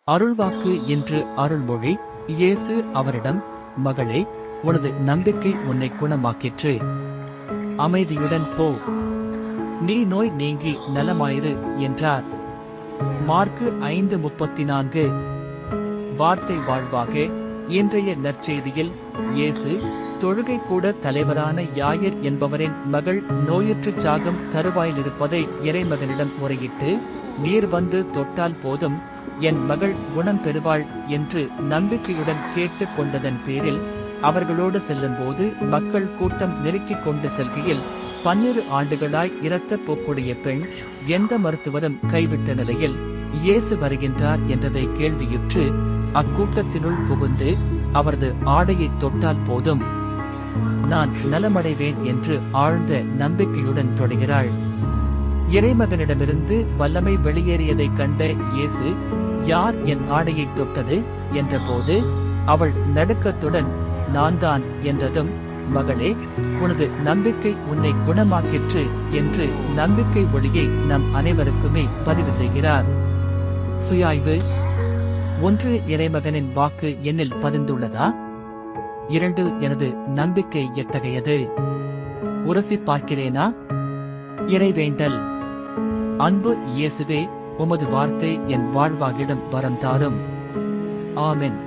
அருள்வாக்கு என்று அருள்மொழி. இயேசு அவரிடம், மகளே, உனது நம்பிக்கை உன்னை குணமாக்கிற்று. அமைதியுடன் போ, நீ நோய் நீங்கி நலமாயிரு என்றார். மார்க்கு 5:34. வார்த்தை வாழ்வாக. இன்றைய நற்செய்தியில் இயேசு தொழுகை கூட தலைவரான யாயிர் என்பவரின் மகள் நோயுற்று சாகும் தருவாயிலிருப்பதை இறைமகனிடம் முறையிட்டு, நீர் வந்து தொட்டால் போதும், என் மகள் குணம் பெறுவாள் என்று நம்பிக்கையுடன் கேட்டுக் கொண்டதன் பேரில் அவர்களோடு செல்லும்போது மக்கள் கூட்டம் நெருக்கிக் கொண்டு செல்கையில் 12 ஆண்டுகளாய் இரத்த போக்குடைய பெண், எந்த மருத்துவரும் கைவிட்ட நிலையில் இயேசு வருகின்றார் என்றதை கேள்வியுற்று அக்கூட்டத்தினுள் புகுந்து அவரது ஆடையை தொட்டால் போதும், நான் நலமடைவேன் என்று ஆழ்ந்த நம்பிக்கையுடன் தொடர்கிறாள். இறைமகனிடமிருந்து வல்லமை வெளியேறியதைக் கண்ட இயேசு, யார் என் ஆடையை தொட்டது என்றபோது அவள் நடுக்கத்துடன், நான் தான் என்றதும், மகளே, உனது நம்பிக்கை உன்னை குணமாக்கிற்று என்று நம்பிக்கை ஒளியை நம் அனைவருக்குமே பதிவு செய்கிறார். சுயாய்வு. 1. இறைமகனின் வாக்கு என்னில் பதிந்துள்ளதா? 2. எனது நம்பிக்கை எத்தகையது? உரசி பார்க்கிறேனா? இறைவேண்டல். அன்பு இயேசுவே, உமது வார்த்தை என் வாழ்வாகிடம் வரம் தாரும். ஆமென்.